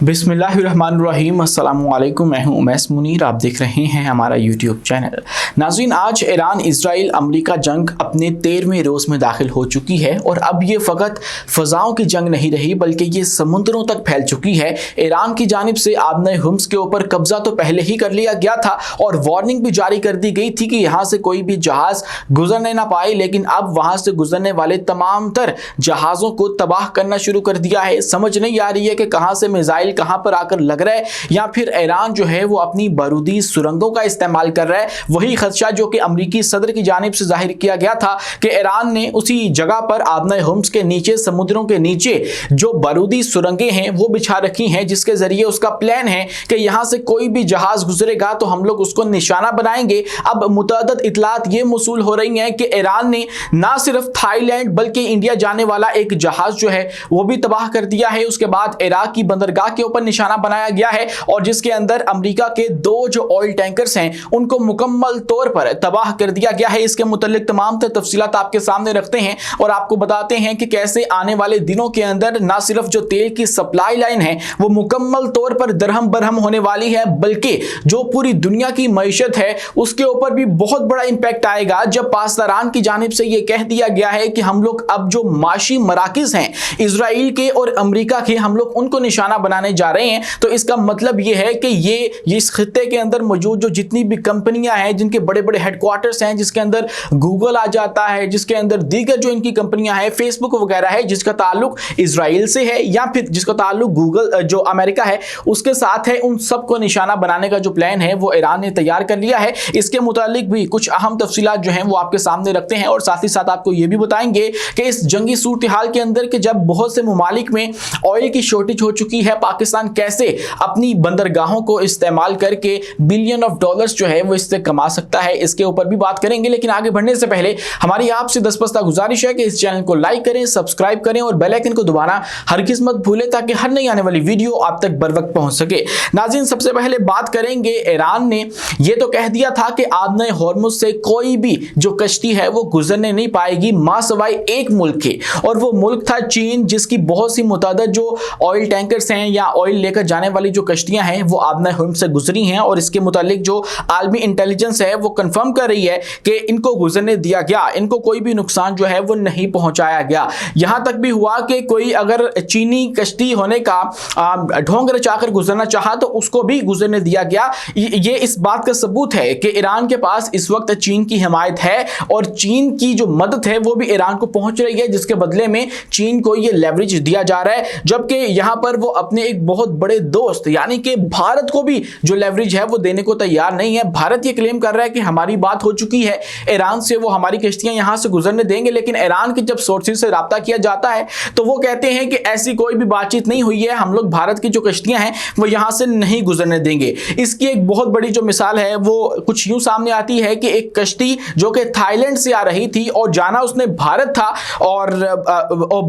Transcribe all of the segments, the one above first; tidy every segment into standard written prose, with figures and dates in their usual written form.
बिस्मिल्लाहिर्रहमानिर्रहीम, अस्सलामुअलैकुम। मैं हूं उमैस मुनीर, आप देख रहे हैं हमारा यूट्यूब चैनल। नाज़रीन, आज ईरान इजराइल अमरीका जंग अपने 13वें रोज़ में दाखिल हो चुकी है और अब ये फ़कत फ़ज़ाओं की जंग नहीं रही बल्कि ये समुद्रों तक फैल चुकी है। ईरान की जानिब से आबने हुम्स के ऊपर कब्ज़ा तो पहले ही कर लिया गया था और वार्निंग भी जारी कर दी गई थी कि यहाँ से कोई भी जहाज़ गुजरने ना पाए, लेकिन अब वहाँ से गुजरने वाले तमाम तर जहाज़ों को तबाह करना शुरू कर दिया है। समझ नहीं आ रही है कि कहाँ से मिसाइल कहां पर आकर लग रहा है, या फिर ईरान जो है वो अपनी बारूदी सुरंगों का इस्तेमाल कर रहा है। वही खदशा जो कि अमरीकी सदर की जानिब से जाहिर किया गया था कि ईरान ने उसी जगह पर आबने हुम्स के नीचे, समुद्रों के नीचे जो बारूदी सुरंगें हैं वो बिछा रखी हैं, जिसके जरिए उसका प्लान है कि यहां से कोई भी जहाज गुजरेगा तो हम लोग उसको निशाना बनाएंगे। अब मुतअद्दिद इतलात ये मौसूल हो रही हैं कि ईरान ने ना सिर्फ थाईलैंड बल्कि इंडिया जाने वाला एक जहाज जो है वो भी तबाह कर दिया है। उसके बाद इराक की बंदरगाह के ऊपर निशाना बनाया गया है और जिसके अंदर अमेरिका के 2 जो ऑयल टैंकर्स हैं उनको मुकम्मल तौर पर तबाह कर दिया गया है। इसके मुतालिक तमाम तफसीलात आपके सामने रखते हैं और आपको बताते हैं कि कैसे आने वाले दिनों के अंदर ना सिर्फ जो तेल की सप्लाई लाइन है वो मुकम्मल तौर पर दरहम बरहम होने वाली है, बल्कि जो पूरी दुनिया की मईशत है उसके ऊपर भी बहुत बड़ा इंपैक्ट आएगा जब पाकिस्तान की जानिब से यह कह दिया गया है कि हम लोग अब जो माशी मराकिज हैं इजराइल के और अमेरिका के, हम लोग उनको निशाना बनाने जा रहे हैं। तो इसका मतलब यह है कि ये इस खित्ते के अंदर मौजूद जो जितनी भी कंपनियां हैं, जिनके बड़े बड़े हेडक्वार्टर्स हैं, जिसके अंदर गूगल आ जाता है, जिसके अंदर दीगर जो इनकी कंपनियां हैं, फेसबुक वगैरह है, जिसका ताल्लुक इजराइल से है या फिर जिसका ताल्लुक गूगल जो अमेरिका है उसके साथ है, उन सबको निशाना बनाने का जो प्लान है वो ईरान ने तैयार कर लिया है। इसके मुतालिक भी कुछ अहम तफसीलात जो हैं वो आपके सामने रखते हैं और साथ ही साथ आपको ये भी बताएंगे कि इस जंगी सूरत हाल के अंदर कि जब बहुत से ममालिक में ऑयल की शॉर्टेज हो चुकी है, पाकिस्तान कैसे अपनी बंदरगाहों को इस्तेमाल करके बिलियन ऑफ डॉलर्स जो है वो इससे कमा सकता है, इसके ऊपर भी बात करेंगे। लेकिन आगे बढ़ने से पहले हमारी आपसे दस्तबस्ता गुजारिश है कि इस चैनल को लाइक करें, सब्सक्राइब करें और बेल आइकन को दबाना हरगिज़ मत भूलें ताकि हर नई आने वाली वीडियो आप तक बर वक्त पहुंच सके। नाज़रीन, सबसे पहले बात करेंगे, ईरान ने यह तो कह दिया था कि आबने हॉर्मुज से कोई भी जो कश्ती है वो गुजरने नहीं पाएगी मां सवाई एक मुल्क के, और वो मुल्क था चीन, जिसकी बहुत सी मुतादद जो ऑयल टैंकर्स हैं या ऑयल लेकर जाने वाली जो कश्तियां हैं वो आबने हुम्स से गुजरी हैं और इसके मुतालिक जो आलमी इंटेलिजेंस है वो कंफर्म कर रही है कि इनको गुजरने दिया गया, इनको कोई भी नुकसान जो है वो नहीं पहुंचाया गया। यहां तक भी हुआ कि कोई अगर चीनी कश्ती होने का ढोंग रचाकर गुजरना चाहा तो उसको भी गुजरने दिया गया। ये इस बात का सबूत है कि ईरान के पास इस वक्त चीन की हिमायत है और चीन की जो मदद है वो भी ईरान को पहुंच रही है, जिसके बदले में चीन को ये लेवरेज दिया जा रहा है, जबकि यहां पर वो अपने एक बहुत बड़े दोस्त यानी कि भारत को भी जो लेवरेज है वो देने को तैयार नहीं है। भारत ये क्लेम कर रहा है कि हमारी बात हो चुकी है ईरान से, वो हमारी कश्तियां यहां से गुजरने देंगे, लेकिन ईरान के जब सोर्सेज से राब्ता किया जाता है तो वो कहते हैं कि ऐसी कोई भी बातचीत नहीं हुई है, हम लोग भारत की जो कश्तियां हैं वो यहां से नहीं गुजरने देंगे। इसकी एक बहुत बड़ी जो मिसाल है वो कुछ यूं सामने आती है कि एक कश्ती जो कि थाईलैंड से आ रही थी और जाना उसने भारत था और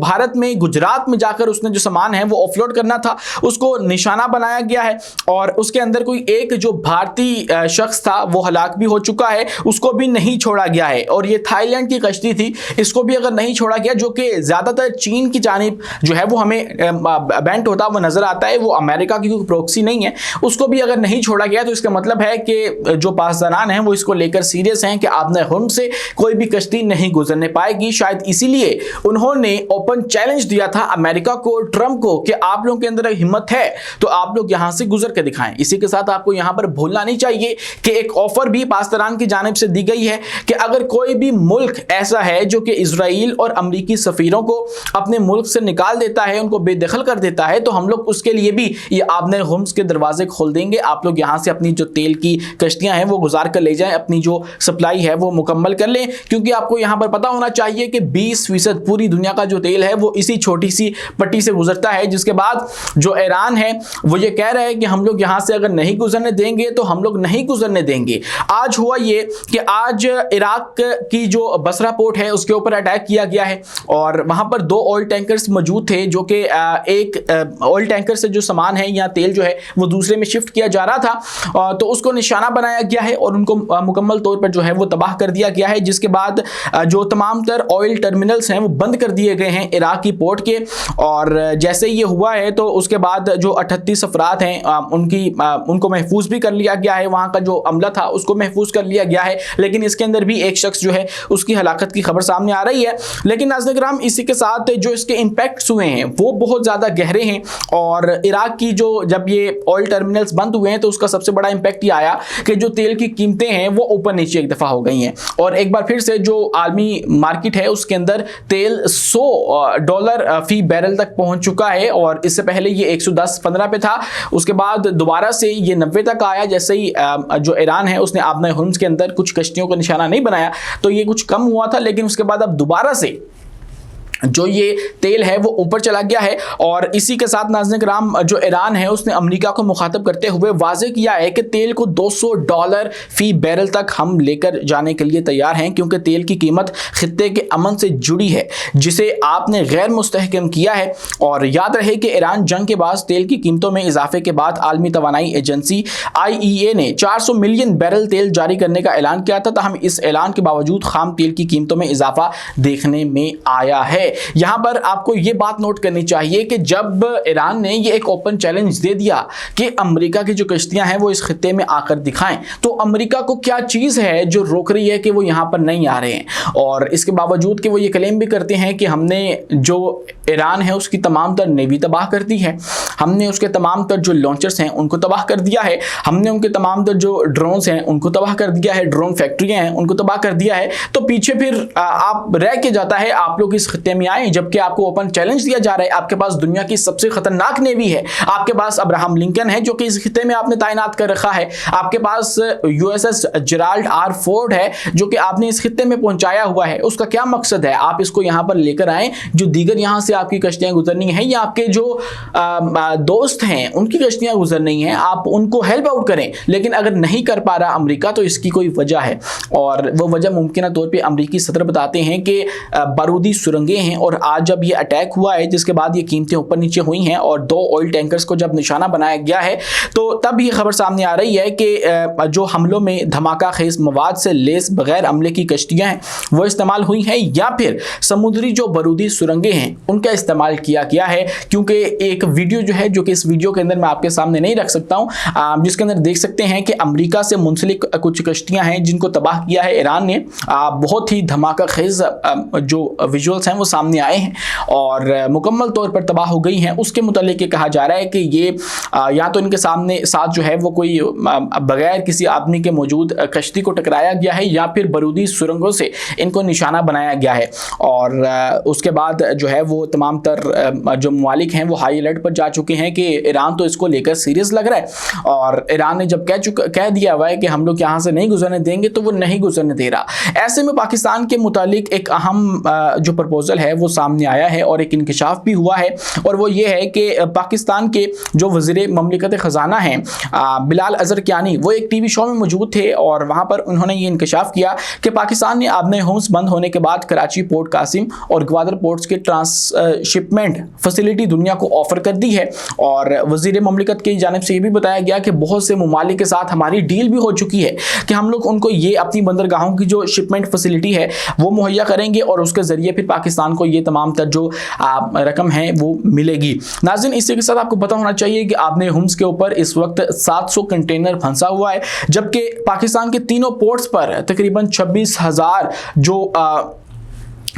भारत में गुजरात में जाकर उसने जो सामान है वो ऑफलोड करना था, उसको निशाना बनाया गया है और उसके अंदर कोई एक जो भारतीय शख्स था वो हलाक भी हो चुका है, उसको भी नहीं छोड़ा गया है। और ये थाईलैंड की कश्ती थी, इसको भी अगर नहीं छोड़ा गया, जो कि ज्यादातर चीन की जानिब जो है वो हमें बेंट होता वो नजर आता है, वो अमेरिका की कोई प्रॉक्सी नहीं है, उसको भी अगर नहीं छोड़ा गया तो इसका मतलब है कि जो पाकिस्तान है वो इसको लेकर सीरियस हैं कि आबने हुम्स से कोई भी कश्ती नहीं गुजरने पाएगी। शायद इसीलिए उन्होंने ओपन चैलेंज दिया था अमेरिका को, ट्रंप को, कि आप लोगों के अंदर हिम्मत है तो आप लोग यहां से गुजर के दिखाएं। इसी के साथ आपको यहां पर भूलना नहीं चाहिए कि एक ऑफर भी पाकिस्तान की जानिब से दी गई है कि अगर कोई भी मुल्क ऐसा है जो कि इजराइल और अमरीकी सफीरों को अपने मुल्क से निकाल देता है, उनको बेदखल कर देता है, तो हम लोग उसके लिए भी ये आबने हुम्स के दरवाजे खोल देंगे। आप लोग यहां से अपनी जो तेल की कश्तियां हैं वो गुजार कर ले जाएं, अपनी जो सप्लाई है वो मुकम्मल कर लें, क्योंकि आपको यहां पर पता होना चाहिए कि 20% पूरी दुनिया का जो तेल है वो इसी छोटी सी पट्टी से गुजरता है। जिसके बाद जो ईरान है वो ये कह रहा है कि हम लोग यहां से अगर नहीं गुजरने देंगे तो हम लोग नहीं गुजरने देंगे। आज हुआ ये कि आज इराक की जो बसरा पोर्ट है उसके ऊपर अटैक किया गया है और वहां पर 2 ऑयल टैंकर्स मौजूद थे, जो कि एक ऑयल टैंकर से जो सामान है या तेल जो है वो दूसरे में शिफ्ट किया जा रहा था, तो उसको निशाना बनाया गया है और उनको मुकम्मल तौर पर जो है वो तबाह कर दिया गया है। जिसके बाद जो तमाम तर ऑयल टर्मिनल्स हैं वो बंद कर दिए गए हैं इराक की पोर्ट के, और जैसे ये हुआ है तो उसके बाद जो 38 अफराद हैं उनको महफूज भी कर लिया गया है, वहाँ का जो अमला था उसको महफूज कर लिया गया है, लेकिन इसके अंदर भी एक शख्स जो है उसकी हलाकत की खबर सामने आ रही है। लेकिन नाज़रीन किराम, इसी के साथ जो इसके इम्पैक्ट्स हुए हैं वो बहुत ज़्यादा गहरे हैं, और इराक की जो जब ये ऑयल टर्मिनल्स बंद हुए हैं तो उसका सबसे बड़ा इम्पैक्ट ये आया कि जो तेल की कीमतें हैं वो ऊपर नीचे एक दफ़ा हो गई हैं, और एक बार फिर से जो आलमी मार्केट है उसके अंदर तेल $100 फी बैरल तक पहुंच चुका है, और इससे पहले ये 110-15 पे था, उसके बाद दोबारा से ये 90 तक आया जैसे ही जो ईरान है उसने आबना हुर्मुज़ के अंदर कुछ कश्तियों को निशाना नहीं बनाया, तो ये कुछ कम हुआ था, लेकिन उसके बाद अब दोबारा से जो ये तेल है वो ऊपर चला गया है। और इसी के साथ नाज़रीन किराम, जो ईरान है उसने अमेरिका को मुखातब करते हुए वाज़ेह किया है कि तेल को $200 फी बैरल तक हम लेकर जाने के लिए तैयार हैं, क्योंकि तेल की कीमत खित्ते के अमन से जुड़ी है जिसे आपने गैर मुस्तहकम किया है। और याद रहे कि ईरान जंग के बाद तेल की कीमतों में इजाफे के बाद आलमी तवानाई एजेंसी IEA ने 400 मिलियन बैरल तेल जारी करने का ऐलान किया था। तहम इस ऐलान के बावजूद खाम तेल की कीमतों में इजाफा देखने में आया है। यहां पर आपको यह बात नोट करनी चाहिए कि जब ईरान ने यह एक ओपन चैलेंज दे दिया कि अमेरिका की जो कश्तियां हैं वो इस खित्ते में आकर दिखाएं, तो अमेरिका को क्या चीज है जो रोक रही है कि वो यहां पर नहीं आ रहे हैं। और इसके बावजूद कि वो ये क्लेम भी करते हैं कि हमने जो ईरान है उसकी तमाम तर नेवी तबाह कर दी है, हमने उसके तमाम तर जो लॉन्चर्स हैं उनको तबाह कर दिया है, हमने उनके तमाम तर जो ड्रोन्स हैं उनको तबाह कर दिया है, ड्रोन फैक्ट्रियां हैं उनको तबाह कर दिया है, तो पीछे फिर आप रह के जाता है आप लोग इस खित्ते में आए, जबकि आपको ओपन चैलेंज दिया जा रहा है। आपके पास दुनिया की सबसे खतरनाक नेवी है, आपके पास अब्राहम लिंकन है जो कि इस खित्ते में आपने तैनात कर रखा है, आपके पास USS जेराल्ड R फोर्ड है जो कि आपने इस खित्ते में पहुंचाया हुआ है। उसका क्या मकसद है? आप इसको यहां पर लेकर आए, जो दीगर यहां से आपकी कश्तियां गुजरनी है या आपके जो दोस्त हैं उनकी कश्तियां गुजरनी है, आप उनको हेल्प आउट करें। लेकिन अगर नहीं कर पा रहा अमेरिका तो इसकी कोई वजह है, और वो वजह मुमकिन तौर पर अमेरिकी सदर बताते हैं कि बारूदी सुरंगें हैं। और आज जब ये अटैक हुआ है जिसके बाद ये कीमतें ऊपर नीचे हुई हैं और 2 ऑयल टैंकर्स को जब निशाना बनाया गया है, तो तब ये खबर सामने आ रही है कि जो हमलों में धमाका खेज मवाद से लेस बगैर अमले की कश्तियां हैं वो इस्तेमाल हुई हैं, या फिर समुद्री जो बारूदी सुरंगें हैं उनका इस्तेमाल किया गया है। क्योंकि एक वीडियो जो है, जो कि इस वीडियो के अंदर मैं आपके सामने नहीं रख सकता हूं, जिसके अंदर देख सकते हैं कि अमेरिका से मुंसलिक कुछ कश्तियां हैं जिनको तबाह किया है ईरान ने। बहुत ही धमाका खेज जो विजुअल्स हैं वो सामने आए हैं और मुकम्मल तौर पर तबाह हो गई हैं। उसके मुतालिक कहा जा रहा है कि ये या तो इनके साथ जो है वो कोई बगैर किसी आदमी के मौजूद कश्ती को टकराया गया है, या फिर बारूदी सुरंगों से इनको निशाना बनाया गया है। और उसके बाद जो है वो तमाम तर जो ममालिक हैं वो हाई अलर्ट पर जा चुके हैं कि ईरान तो इसको लेकर सीरियस लग रहा है, और ईरान ने जब कह दिया हुआ है कि हम लोग यहाँ से नहीं गुजरने देंगे तो वो नहीं गुजरने दे रहा। ऐसे में पाकिस्तान के मुतालिक एक अहम जो प्रपोजल है वो सामने आया है और एक इंकशाफ भी हुआ है, और वो ये है कि पाकिस्तान के जो वज़ीर ममलिकत ख़जाना हैं बिलाल अज़हर कियानी, वो एक टीवी शो में मौजूद थे और वहाँ पर उन्होंने ये इंकशाफ किया कि पाकिस्तान ने आबना हुर्मुज़ बंद होने के बाद कराची पोर्ट कासिम और ग्वादर पोर्ट्स के ट्रांसशिपमेंट फैसिलिटी दुनिया को ऑफर कर दी है। और वज़ीर ममलिकत की जानिब से ये भी बताया गया कि बहुत से ममालिक के साथ हमारी डील भी हो चुकी है कि हम लोग उनको ये अपनी बंदरगाहों की जो शिपमेंट फैसिलिटी है वो मुहैया करेंगे, और उसके ज़रिए फिर पाकिस्तान को ये तमाम तर जो रकम है वो मिलेगी। नाज़रीन, इसी के साथ आपको पता होना चाहिए कि आबना हुर्मुज़ के ऊपर इस वक्त 700 कंटेनर फंसा हुआ है, जबकि पाकिस्तान के तीनों पोर्ट्स पर तकरीबन 26,000 जो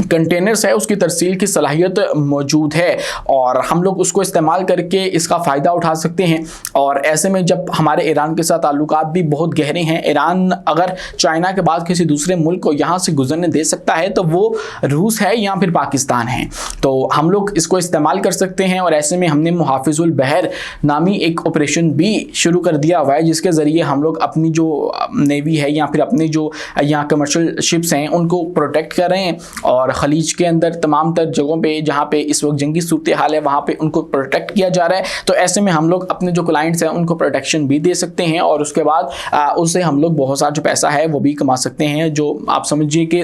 कंटेनर्स है उसकी तरसील की सलाहियत मौजूद है, और हम लोग उसको इस्तेमाल करके इसका फ़ायदा उठा सकते हैं। और ऐसे में जब हमारे ईरान के साथ ताल्लुकात भी बहुत गहरे हैं, ईरान अगर चाइना के बाद किसी दूसरे मुल्क को यहाँ से गुजरने दे सकता है तो वो रूस है या फिर पाकिस्तान है, तो हम लोग इसको इस्तेमाल कर सकते हैं। और ऐसे में हमने मुहाफिजुल बहर नामी एक ऑपरेशन भी शुरू कर दिया हुआ है, जिसके ज़रिए हम लोग अपनी जो नेवी है या फिर अपने जो यहाँ कमर्शियल शिप्स हैं उनको प्रोटेक्ट कर रहे हैं, और खलीज के अंदर तमाम तर जगहों पे जहाँ पे इस वक्त जंगी सूरत हाल है वहाँ पे उनको प्रोटेक्ट किया जा रहा है। तो ऐसे में हम लोग अपने जो क्लाइंट्स हैं उनको प्रोटेक्शन भी दे सकते हैं, और उसके बाद उससे हम लोग बहुत सारा जो पैसा है वो भी कमा सकते हैं, जो आप समझिए कि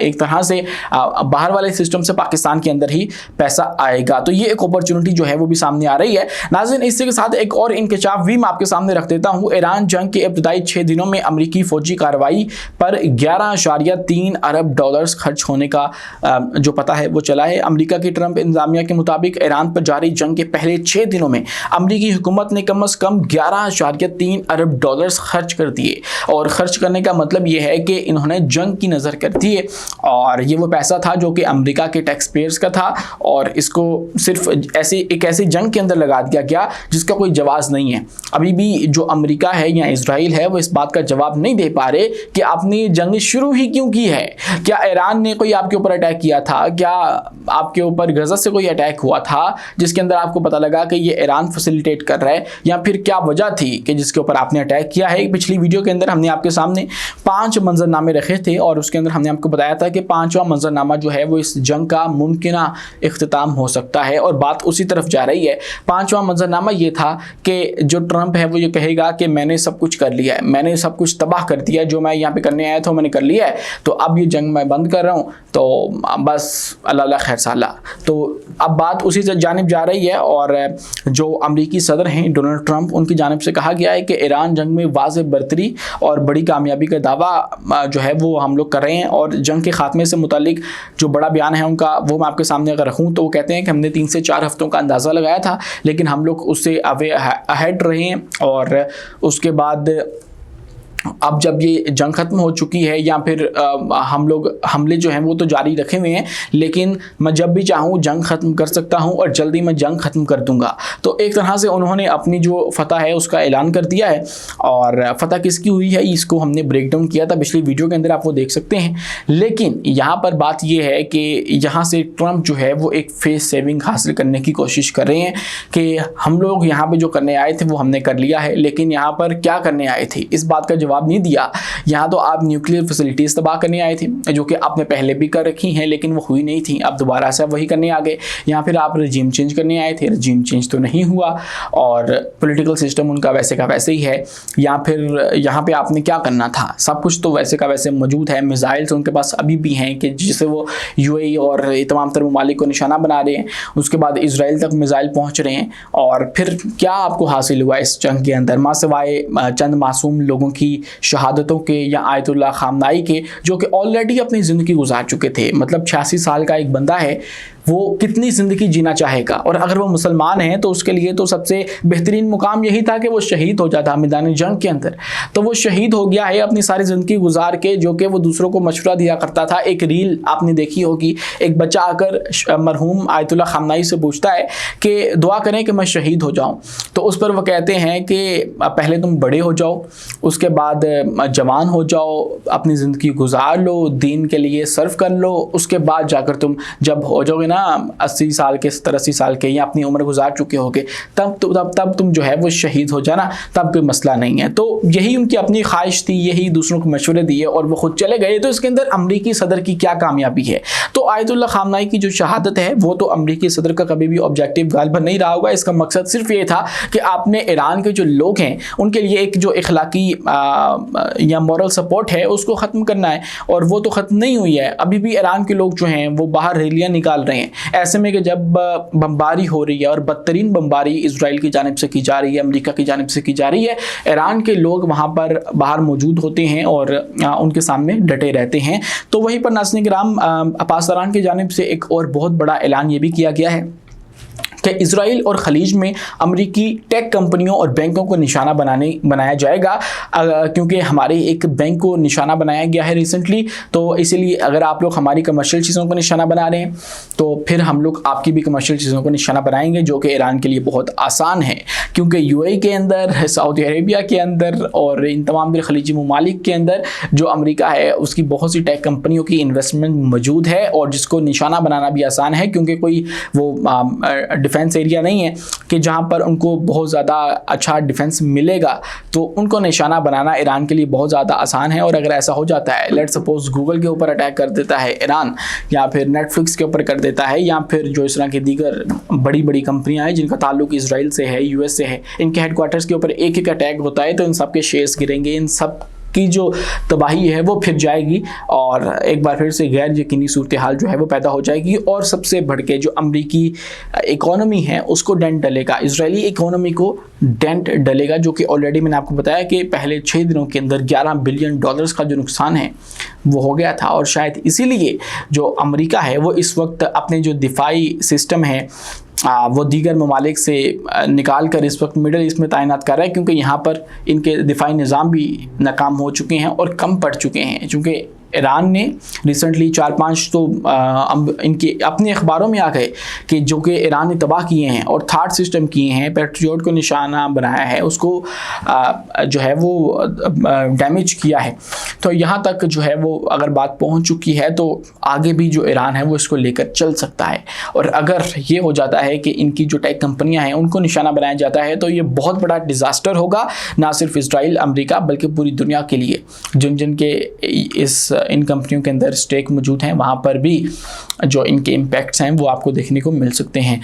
एक तरह से बाहर वाले सिस्टम से पाकिस्तान के अंदर ही पैसा आएगा। तो ये एक अपॉर्चुनिटी जो है वो भी सामने आ रही है। नाज़रीन, इसी के साथ एक और इंकशाफ भी मैं आपके सामने रख देता हूँ। ईरान जंग के इब्तदाई 6 दिनों में अमरीकी फौजी कार्रवाई पर $11.3 अरब खर्च होने का जो पता है वो चला है। अमेरिका की ट्रंप इंतजामिया के मुताबिक ईरान पर जारी जंग के पहले 6 दिनों में अमेरिकी हुकूमत ने कम से कम 11.3 अरब डॉलर्स खर्च कर दिए। और खर्च करने का मतलब ये है कि इन्होंने जंग की नज़र कर दी है, और ये वो पैसा था जो कि अमेरिका के टैक्स पेयर्स का था, और इसको सिर्फ एक ऐसी जंग के अंदर लगा दिया गया जिसका कोई जवाब नहीं है। अभी भी जो अमेरिका है या इजराइल है वो इस बात का जवाब नहीं दे पा रहे कि आपने जंग शुरू ही क्यों की है। क्या ईरान ने कोई आपके ऊपर अटैक किया था? क्या आपके ऊपर गजा से कोई अटैक हुआ था जिसके अंदर आपको पता लगा कि ये ईरान फैसिलिटेट कर रहा है, या फिर क्या वजह थी कि जिसके ऊपर आपने अटैक किया है? पिछली वीडियो के अंदर हमने आपके सामने 5 मंजरनामे रखे थे, और उसके अंदर हमने आपको बताया था कि 5वां मंजरनामा जो है वो इस जंग का मुमकिना इख्तिताम हो सकता है, और बात उसी तरफ जा रही है। 5वां मंजरनामा ये था कि जो ट्रंप है वो ये कहेगा कि मैंने सब कुछ कर लिया है, मैंने सब कुछ तबाह कर दिया है, जो मैं यहाँ पे करने आया था मैंने कर लिया है, तो अब ये जंग मैं बंद कर रहा हूँ, तो बस अल्लाह खैर साला। तो अब बात उसी जानिब जा रही है, और जो अमरीकी सदर हैं डोनाल्ड ट्रंप, उनकी जानिब से कहा गया है कि ईरान जंग में वाज़ेह बरतरी और बड़ी कामयाबी का दावा जो है वो हम लोग कर रहे हैं। और जंग के खात्मे से मुतालिक जो बड़ा बयान है उनका, वो मैं आपके सामने अगर रखूँ तो वो कहते हैं कि हमने 3 से 4 हफ्तों का अंदाज़ा लगाया था, लेकिन हम लोग उससे अहेड रहे हैं, और उसके बाद अब जब ये जंग ख़त्म हो चुकी है, या फिर हम लोग हमले जो हैं वो तो जारी रखे हुए हैं, लेकिन मैं जब भी चाहूँ जंग ख़त्म कर सकता हूँ, और जल्दी मैं जंग ख़त्म कर दूंगा। तो एक तरह से उन्होंने अपनी जो फ़तह है उसका ऐलान कर दिया है, और फ़तह किसकी हुई है इसको हमने ब्रेक डाउन किया था पिछली वीडियो के अंदर, आप वो देख सकते हैं। लेकिन यहाँ पर बात ये है कि यहाँ से ट्रंप जो है वो एक फेस सेविंग हासिल करने की कोशिश कर रहे हैं कि हम लोग यहाँ पर जो करने आए थे वो हमने कर लिया है, लेकिन यहाँ पर क्या करने आए थे इस बात का जवाब नहीं दिया। यहाँ तो आप न्यूक्लियर फैसिलिटीज तबाह करने आए थे, जो कि आपने पहले भी कर रखी हैं लेकिन वो हुई नहीं थी, अब दोबारा से वही करने आ गए। यहाँ फिर आप रजीम चेंज करने आए थे, रजीम चेंज तो नहीं हुआ, और पॉलिटिकल सिस्टम उनका वैसे का वैसे ही है। या फिर यहाँ पे आपने क्या करना था, सब कुछ तो वैसे का वैसे मौजूद है। मिसाइल्स उनके पास अभी भी हैं कि जिससे वो यूएई और तमाम तर ममालिक को निशाना बना रहे हैं, उसके बाद इसराइल तक मिसाइल पहुँच रहे हैं। और फिर क्या आपको हासिल हुआ इस जंग के अंदर, माँ सिवाय चंद मासूम लोगों की शहादतों के या आयतुल्लाह खामनाई के, जो कि ऑलरेडी अपनी ज़िंदगी गुजार चुके थे। मतलब 86 साल का एक बंदा है, वो कितनी ज़िंदगी जीना चाहेगा? और अगर वो मुसलमान है तो उसके लिए तो सबसे बेहतरीन मुकाम यही था कि वो शहीद हो जाता मैदान जंग के अंदर। तो वो शहीद हो गया है अपनी सारी ज़िंदगी गुजार के, जो कि वो दूसरों को मशवरा दिया करता था। एक रील आपने देखी होगी, एक बच्चा आकर मरहूम आयतुल्लाह खामनाई से पूछता है कि दुआ करें कि मैं शहीद हो जाऊँ, तो उस पर वो कहते हैं कि पहले तुम बड़े हो जाओ, उसके बाद जवान हो जाओ, अपनी ज़िंदगी गुजार लो, दीन के लिए सर्व कर लो, उसके बाद जाकर तुम जब हो जाओगे ना 80 साल के 70-80 साल के, या अपनी उम्र गुजार चुके होगे, तब तुम जो है वो शहीद हो जाना, तब कोई मसला नहीं है। तो यही उनकी अपनी ख्वाहिश थी, यही दूसरों को मशवरे दिए और वो खुद चले गए। तो इसके अंदर अमरीकी सदर की क्या कामयाबी है? तो आयतुल्लाह खामनाई की जो शहादत है वो तो अमरीकी सदर का कभी भी ऑब्जेक्टिव गालिबन नहीं रहा होगा। इसका मकसद सिर्फ ये था कि आपने ईरान के जो लोग हैं उनके लिए एक जो इखलाकी या मॉरल सपोर्ट है उसको ख़त्म करना है, और वो तो ख़त्म नहीं हुई है। अभी भी ईरान के लोग जो हैं वो बाहर रैलियाँ निकाल रहे हैं। ऐसे में कि जब बमबारी हो रही है, और बदतरीन बमबारी इजराइल की जानिब से की जा रही है, अमेरिका की जानिब से की जा रही है, ईरान के लोग वहाँ पर बाहर मौजूद होते हैं और उनके सामने डटे रहते हैं। तो वहीं पर नाज़रीन किराम, पाकिस्तान की जानिब से एक और बहुत बड़ा ऐलान ये भी किया गया है कि इजराइल और खलीज में अमरीकी टेक कंपनियों और बैंकों को निशाना बनाया जाएगा, क्योंकि हमारे एक बैंक को निशाना बनाया गया है रिसेंटली। तो इसीलिए अगर आप लोग हमारी कमर्शियल चीज़ों को निशाना बना रहे हैं तो फिर हम लोग आपकी भी कमर्शियल चीज़ों को निशाना बनाएंगे, जो कि ईरान के लिए बहुत आसान है, क्योंकि यूएई के अंदर, सऊदी अरेबिया के अंदर और इन तमाम खलीजी ममालिक के अंदर जो अमेरिका है उसकी बहुत सी टेक कंपनियों की इन्वेस्टमेंट मौजूद है, और जिसको निशाना बनाना भी आसान है, क्योंकि कोई वो डिफेंस एरिया नहीं है कि जहां पर उनको बहुत ज़्यादा अच्छा डिफेंस मिलेगा। तो उनको निशाना बनाना ईरान के लिए बहुत ज़्यादा आसान है। और अगर ऐसा हो जाता है, लेट्स सपोज गूगल के ऊपर अटैक कर देता है ईरान, या फिर नेटफ्लिक्स के ऊपर कर देता है, या फिर जो इस तरह की दीगर बड़ी बड़ी कंपनियां हैं जिनका ताल्लुक इसराइल से है, यूएस से है, इनके हेडक्वार्टर्स के ऊपर एक एक अटैक होता है, तो इन सब के शेयर्स गिरेंगे, इन सब की जो तबाही है वो फिर जाएगी और एक बार फिर से गैर यकीनी सूरत हाल जो है वो पैदा हो जाएगी और सबसे बढ़ के जो अमरीकी इकोनॉमी है उसको डेंट डलेगा, इजरायली इकोनॉमी को डेंट डलेगा, जो कि ऑलरेडी मैंने आपको बताया कि पहले 6 दिनों के अंदर $11 बिलियन का जो नुकसान है वो हो गया था। और शायद इसीलिए जो अमेरिका है वो इस वक्त अपने जो दिफाई सिस्टम है वो दीगर ममालिक से निकाल कर इस वक्त मिडल ईस्ट में तैनात कर रहा है, क्योंकि यहाँ पर इनके दिफाई निज़ाम भी नाकाम हो चुके हैं और कम पड़ चुके हैं। चूँकि ईरान ने रिसेंटली 4-5 तो इनके अपने अखबारों में आ गए कि जो कि ईरान ने तबाह किए हैं और थार्ड सिस्टम किए हैं, पैट्रियट को निशाना बनाया है, उसको जो है वो डैमेज किया है। तो यहाँ तक जो है वो अगर बात पहुँच चुकी है तो आगे भी जो ईरान है वो इसको लेकर चल सकता है। और अगर ये हो जाता है कि इनकी जो टेक कंपनियाँ हैं उनको निशाना बनाया जाता है तो ये बहुत बड़ा डिज़ास्टर होगा, ना सिर्फ इजराइल अमेरिका बल्कि पूरी दुनिया के लिए। जिन जिन के इन कंपनियों के अंदर स्टेक मौजूद हैं वहाँ पर भी जो इनके इम्पैक्ट्स हैं वो आपको देखने को मिल सकते हैं।